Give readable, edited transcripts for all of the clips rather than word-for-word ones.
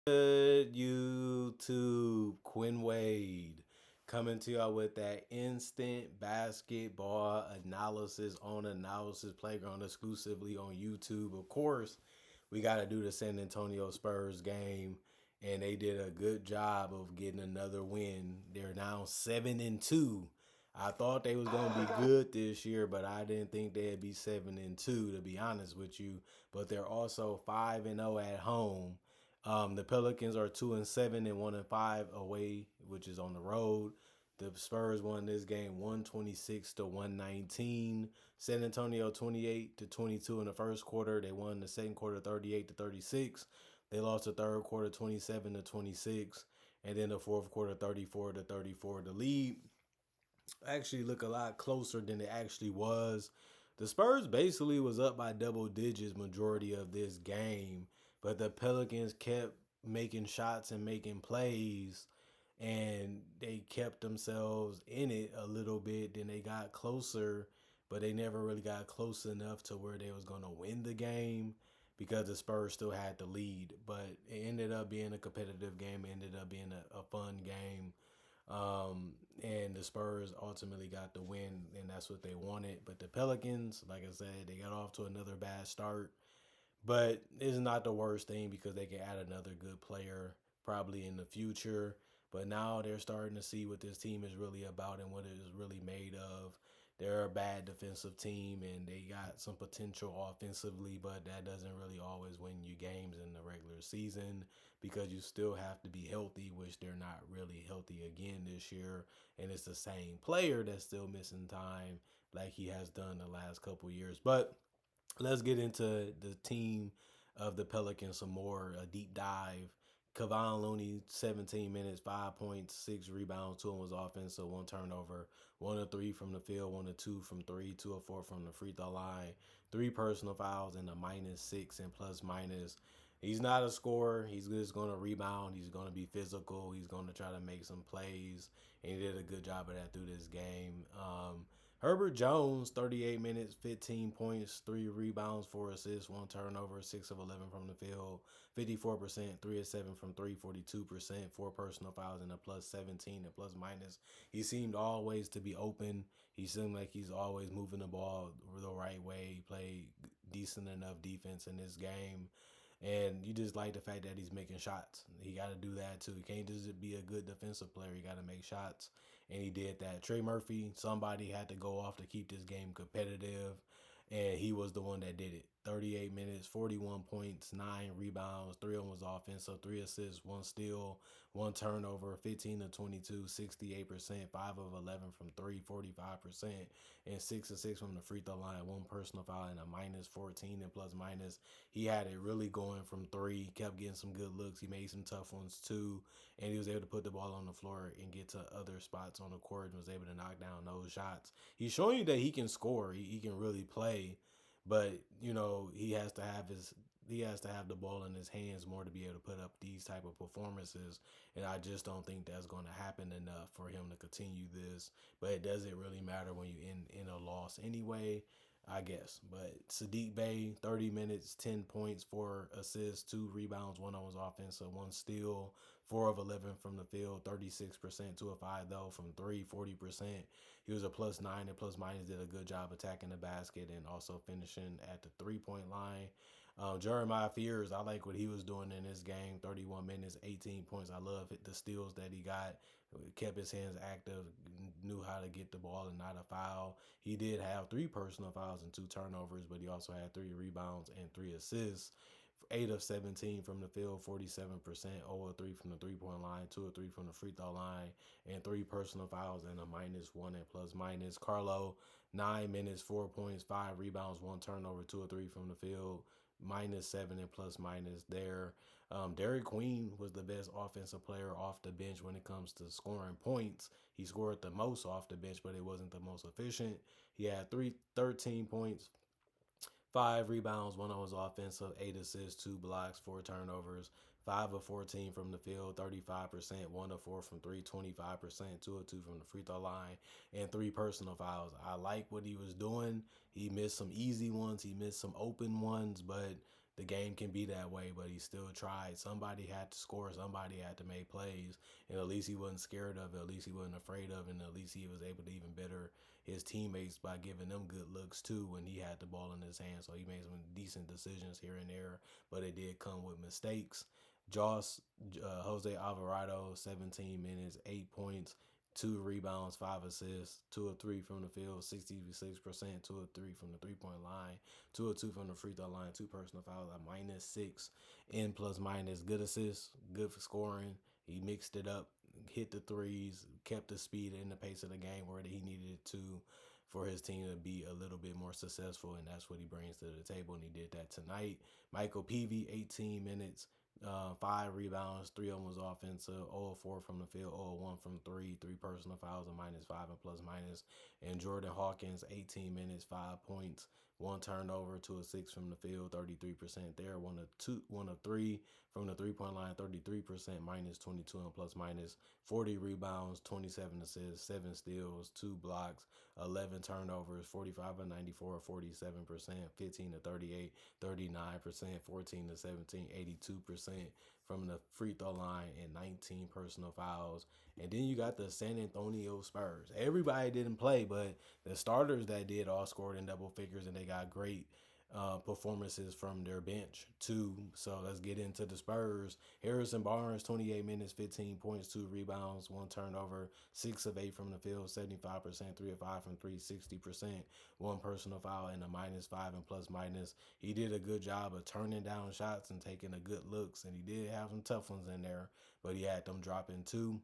Good YouTube, Quinn Wade coming to y'all with that instant basketball analysis on Analysis Playground exclusively on YouTube. Of course, we got to do the San Antonio Spurs game, and they did a good job of getting another win. They're now 7-2. I thought they was gonna be good this year, but I didn't think they'd be 7-2 to be honest with you. But they're also 5-0 at home. The Pelicans are 2-7 and 1-5 away, which is on the road. The Spurs won this game 126 to 119. San Antonio 28 to 22 in the first quarter. They won the second quarter 38 to 36. They lost the third quarter 27 to 26, and then the fourth quarter 34 to 34. The lead actually look a lot closer than it actually was. The Spurs basically was up by double digits majority of this game, but the Pelicans kept making shots and making plays, and they kept themselves in it a little bit. Then they got closer, but they never really got close enough to where they was going to win the game because the Spurs still had the lead. But it ended up being a competitive game. It ended up being a fun game. And the Spurs ultimately got the win, and that's what they wanted. But the Pelicans, like I said, they got off to another bad start. But it's not the worst thing because they can add another good player probably in the future. But now they're starting to see what this team is really about and what it is really made of. They're a bad defensive team and they got some potential offensively, but that doesn't really always win you games in the regular season because you still have to be healthy, which they're not really healthy again this year. And it's the same player that's still missing time like he has done the last couple years. But let's get into the team of the Pelicans some more. A deep dive. Kevon Looney, 17 minutes, 5 points, 6 rebounds, 2 was offensive, 1 turnover, 1 of 3 from the field, 1 of 2 from three, 2 of 4 from the free throw line, 3 personal fouls, and a -6 and plus minus. He's not a scorer. He's just going to rebound. He's going to be physical. He's going to try to make some plays, and he did a good job of that through this game. Herbert Jones, 38 minutes, 15 points, 3 rebounds, 4 assists, 1 turnover, 6 of 11 from the field, 54%, 3 of 7 from three, 42%, 4 personal fouls, and a plus 17 and plus minus. He seemed always to be open. He seemed like he's always moving the ball the right way. He played decent enough defense in this game. And you just like the fact that he's making shots. He got to do that too. He can't just be a good defensive player. He got to make shots. And he did that. Trey Murphy, somebody had to go off to keep this game competitive. And he was the one that did it. 38 minutes, 41 points, 9 rebounds, 3 of them was offensive, 3 assists, 1 steal, 1 turnover, 15 to 22, 68%, 5 of 11 from three, 45%, and 6 of 6 from the free throw line, 1 personal foul, and a -14 and plus minus. He had it really going from three, kept getting some good looks. He made some tough ones too, and he was able to put the ball on the floor and get to other spots on the court and was able to knock down those shots. He's showing you that he can score. He can really play, but he has to have the ball in his hands more to be able to put up these type of performances, and I just don't think that's going to happen enough for him to continue this. But it doesn't really matter when you in a loss anyway, I guess. But Sadiq Bey, 30 minutes, 10 points, 4 assists, 2 rebounds, 1 on his offense, so 1 steal, 4 of 11 from the field, 36%, 2 of 5 though from three, 40%. He was a +9 and plus minus, did a good job attacking the basket and also finishing at the 3-point line. Jeremiah Fears, I like what he was doing in this game. 31 minutes, 18 points. I love the steals that he got. Kept his hands active, knew how to get the ball and not a foul. He did have 3 personal fouls and 2 turnovers, but he also had 3 rebounds and 3 assists. 8 of 17 from the field, 47%, 0 of 3 from the 3-point line, 2 of 3 from the free throw line, and 3 personal fouls and a -1 and plus minus. Carlo, 9 minutes, 4 points, 5 rebounds, 1 turnover, 2 of 3 from the field, -7 and plus minus there. Derek Queen was the best offensive player off the bench when it comes to scoring points. He scored the most off the bench, but it wasn't the most efficient. He had 13 points, 5 rebounds, 1 on his offensive, 8 assists, 2 blocks, 4 turnovers, 5 of 14 from the field, 35%, 1 of 4 from three, 25%, 2 of 2 from the free throw line, and 3 personal fouls. I like what he was doing. He missed some easy ones, he missed some open ones, but the game can be that way, but he still tried. Somebody had to score, somebody had to make plays, and at least he wasn't scared of it, at least he wasn't afraid of it, and at least he was able to even better his teammates by giving them good looks too when he had the ball in his hand. So he made some decent decisions here and there, but it did come with mistakes. Joss Jose Alvarado, 17 minutes, 8 points, 2 rebounds, 5 assists, 2 of 3 from the field, 66%, 2 of 3 from the 3 point line, 2 of 2 from the free throw line, two personal fouls, a -6 in plus minus. Good assists, good for scoring. He mixed it up, hit the threes, kept the speed and the pace of the game where he needed it to for his team to be a little bit more successful, and that's what he brings to the table, and he did that tonight. Michael Peavy, 18 minutes, 5 rebounds, 3 of them was offensive, 0 of 4 from the field, 0 of 1 from three personal fouls, a -5 and plus minus. And Jordan Hawkins, 18 minutes, 5 points, 1 turnover, 2 of 6 from the field, 33% there, 1 of 3 from the 3 point line, 33%, -22 and plus minus, 40 rebounds, 27 assists, 7 steals, 2 blocks, 11 turnovers, 45 of 94, 47%, 15 to 38, 39%, 14 to 17, 82% from the free throw line, and 19 personal fouls. And then you got the San Antonio Spurs. Everybody didn't play, but the starters that did all scored in double figures, and they got great performances from their bench too. So let's get into the Spurs. Harrison Barnes, 28 minutes, 15 points, 2 rebounds, 1 turnover, 6 of 8 from the field, 75%, 3 of 5 from three, 60%, 1 personal foul, and a -5 and plus minus. He did a good job of turning down shots and taking a good looks, and he did have some tough ones in there, but he had them dropping too.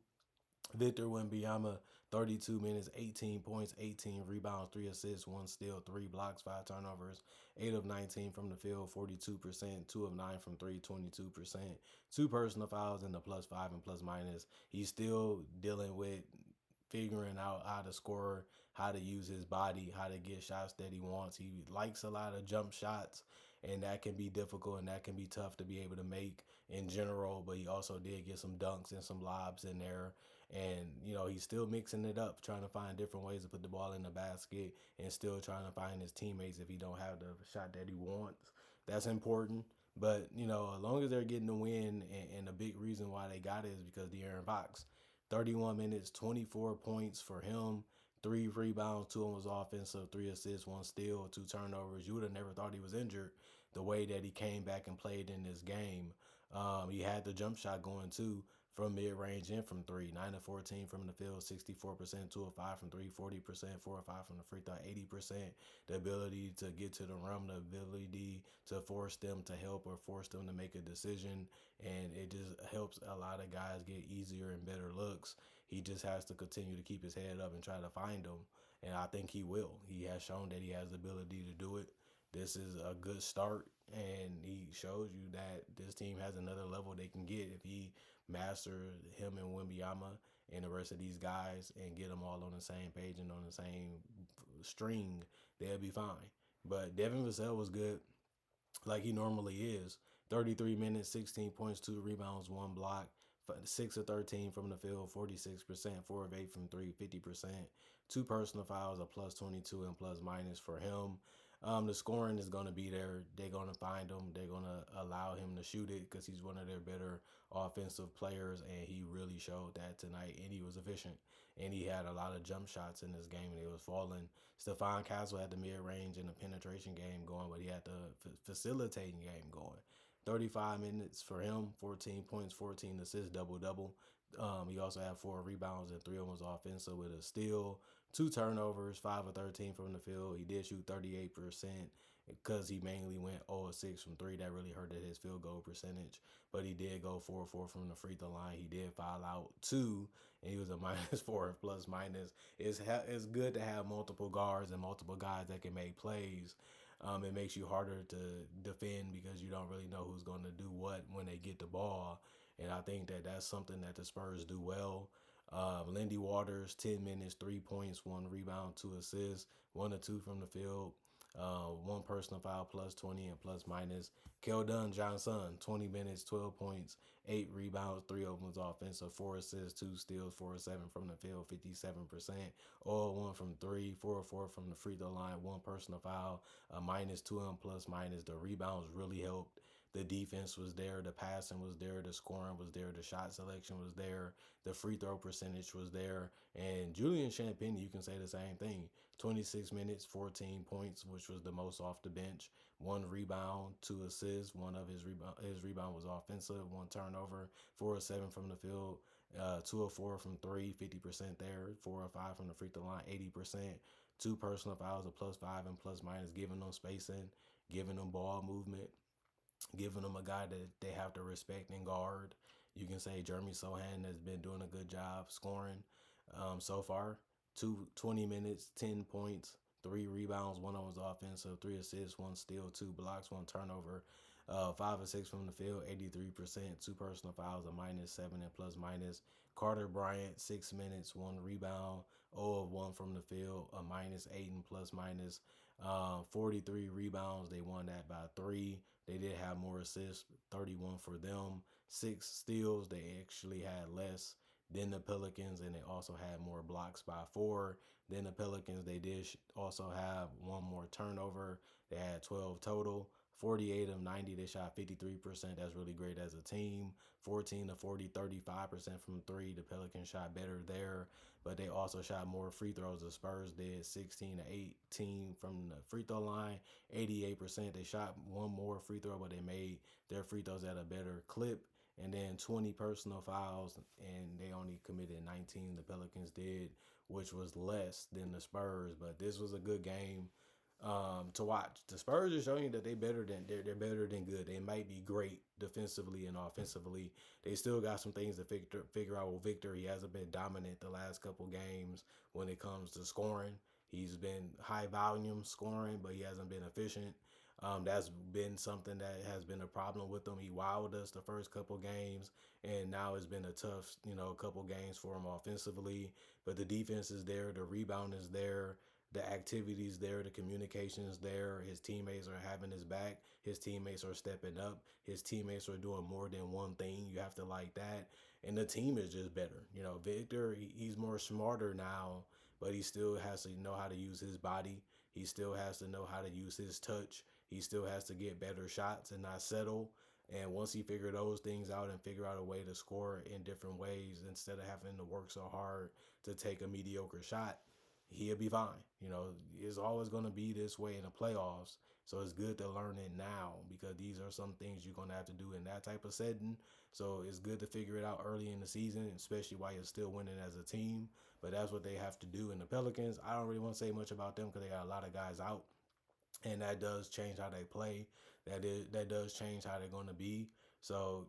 Victor Wembanyama, 32 minutes, 18 points, 18 rebounds, 3 assists, 1 steal, 3 blocks, 5 turnovers, 8 of 19 from the field, 42%, 2 of 9 from three, 22%, 2 personal fouls, and the +5 and plus minus. He's still dealing with figuring out how to score, how to use his body, how to get shots that he wants. He likes a lot of jump shots, and that can be difficult and that can be tough to be able to make in general. But he also did get some dunks and some lobs in there. And, he's still mixing it up, trying to find different ways to put the ball in the basket and still trying to find his teammates if he don't have the shot that he wants. That's important. But, as long as they're getting the win, and a big reason why they got it is because De'Aaron Fox, 31 minutes, 24 points for him, 3 rebounds, 2 of them was offensive, 3 assists, 1 steal, 2 turnovers. You would have never thought he was injured the way that he came back and played in this game. He had the jump shot going too from mid range and from three. 9 of 14 from the field, 64%, 2 of 5 from three, 40%, 4 of 5 from the free throw, 80%. The ability to get to the rim, the ability to force them to help or force them to make a decision. And it just helps a lot of guys get easier and better looks. He just has to continue to keep his head up and try to find them. And I think he will. He has shown that he has the ability to do it. This is a good start, and he shows you that this team has another level they can get if he masters him and Wembyama and the rest of these guys and get them all on the same page and on the same string. They'll be fine. But Devin Vassell was good, like he normally is. 33 minutes, 16 points, 2 rebounds, 1 block, 6 of 13 from the field, 46%, 4 of 8 from three, 50%, 2 personal fouls, a +22 and plus minus for him. The scoring is going to be there. They're going to find him. They're going to allow him to shoot it because he's one of their better offensive players, and he really showed that tonight, and he was efficient. And he had a lot of jump shots in this game, and it was falling. Stephon Castle had the mid-range and the penetration game going, but he had the facilitating game going. 35 minutes for him, 14 points, 14 assists, double-double. He also had 4 rebounds and 3 of them was offensive with a steal, 2 turnovers, 5 of 13 from the field. He did shoot 38% because he mainly went 0 of 6 from three. That really hurted his field goal percentage. But he did go 4 of 4 from the free throw line. He did foul out 2, and he was a -4 plus minus. It's good to have multiple guards and multiple guys that can make plays. It makes you harder to defend because you don't really know who's going to do what when they get the ball. And I think that that's something that the Spurs do well. Lindy Waters, 10 minutes, 3 points, 1 rebound, 2 assists, 1 of 2 from the field, One personal foul plus 20 and plus minus. Keldon Johnson, 20 minutes, 12 points, 8 rebounds, 3 of them was offensive, 4 assists, 2 steals, 4 of 7 from the field, 57%. All 1 from 3, 4 of 4 from the free throw line, one personal foul, a minus 2 and plus minus. The rebounds really helped. The defense was there, the passing was there, the scoring was there, the shot selection was there, the free throw percentage was there. And Julian Champagnie, you can say the same thing. 26 minutes, 14 points, which was the most off the bench. 1 rebound, 2 assists. One of his rebound was offensive. 1 turnover. 4 of 7 from the field. 2 of 4 from three, 50% there. 4 of 5 from the free throw line, 80%. Two personal fouls, a plus 5 and plus minus, giving them spacing, giving them ball movement, giving them a guy that they have to respect and guard. You can say Jeremy Sohan has been doing a good job scoring so far. 20 minutes, 10 points, 3 rebounds, one of them was offensive, 3 assists, 1 steal, 2 blocks, 1 turnover. 5 of 6 from the field, 83%, two personal fouls, a minus 7 and plus minus. Carter Bryant, 6 minutes, 1 rebound, 0 of 1 from the field, a minus 8 and plus minus. 43 rebounds. They won that by 3. They did have more assists, 31 for them. 6 steals. They actually had less than the Pelicans, and they also had more blocks by 4 than the Pelicans. They did also have one more turnover. They had 12 total. 48 of 90, they shot 53%. That's really great as a team. 14 to 40, 35% from 3. The Pelicans shot better there, but they also shot more free throws. The Spurs did 16 to 18 from the free throw line, 88%. They shot one more free throw, but they made their free throws at a better clip. And then 20 personal fouls, and they only committed 19. The Pelicans did, which was less than the Spurs. But this was a good game to watch. The Spurs are showing you that they're better than good. They might be great defensively and offensively. They still got some things to figure out with Victor. He hasn't been dominant the last couple games when it comes to scoring. He's been high volume scoring, but he hasn't been efficient. That's been something that has been a problem with him. He wowed us the first couple games, and now it's been a tough, couple games for him offensively. But the defense is there, the rebound is there, the activities there, the communication is there. His teammates are having his back. His teammates are stepping up. His teammates are doing more than one thing. You have to like that. And the team is just better. Victor, he's more smarter now, but he still has to know how to use his body. He still has to know how to use his touch. He still has to get better shots and not settle. And once he figure those things out and figure out a way to score in different ways instead of having to work so hard to take a mediocre shot, he'll be fine. It's always going to be this way in the playoffs. So it's good to learn it now because these are some things you're going to have to do in that type of setting. So it's good to figure it out early in the season, especially while you're still winning as a team. But that's what they have to do in the Pelicans. I don't really want to say much about them because they got a lot of guys out, and that does change how they play. That does change how they're going to be. So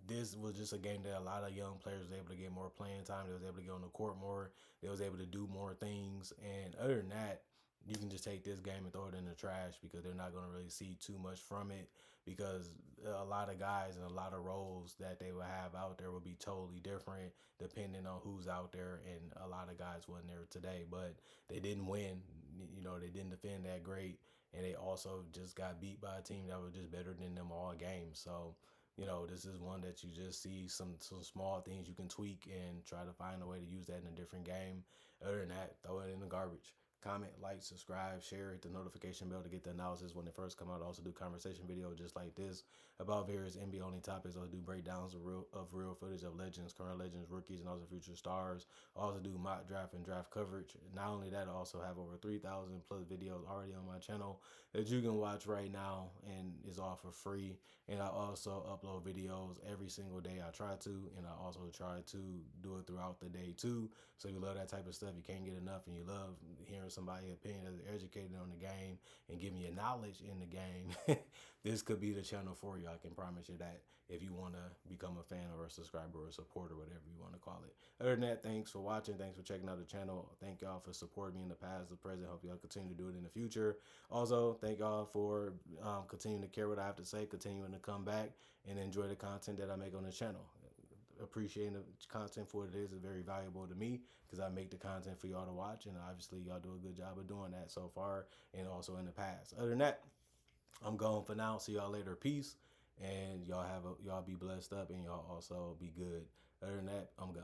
this was just a game that a lot of young players were able to get more playing time. They was able to get on the court more. They was able to do more things. And other than that, you can just take this game and throw it in the trash because they're not going to really see too much from it because a lot of guys and a lot of roles that they will have out there will be totally different depending on who's out there. And a lot of guys wasn't there today, but they didn't win. They didn't defend that great. And they also just got beat by a team that was just better than them all game. So, this is one that you just see some small things you can tweak and try to find a way to use that in a different game. Other than that, throw it in the garbage. Comment, like, subscribe, share, hit the notification bell to get the analysis when they first come out. I also do conversation videos just like this about various NBA only topics. I also do breakdowns of real footage of legends, current legends, rookies, and also future stars. I also do mock draft and draft coverage. Not only that, I also have over 3,000 plus videos already on my channel that you can watch right now and is all for free. And I also upload videos every single day. I try to, and I also try to do it throughout the day too. So if you love that type of stuff, you can't get enough, and you love hearing somebody's opinion that's educated on the game and giving you knowledge in the game, this could be the channel for you. I can promise you that if you want to become a fan or a subscriber or a supporter, whatever you want to call it. Other than that, thanks for watching. Thanks for checking out the channel. Thank y'all for supporting me in the past, the present. Hope y'all continue to do it in the future. Also, thank y'all for continuing to care what I have to say, continuing to come back and enjoy the content that I make on the channel. appreciating the content for what it is. It's very valuable to me because I make the content for y'all to watch, and obviously y'all do a good job of doing that so far and also in the past. Other than that, I'm going for now. See y'all later. Peace. And y'all be blessed up and y'all also be good. Other than that, I'm gone.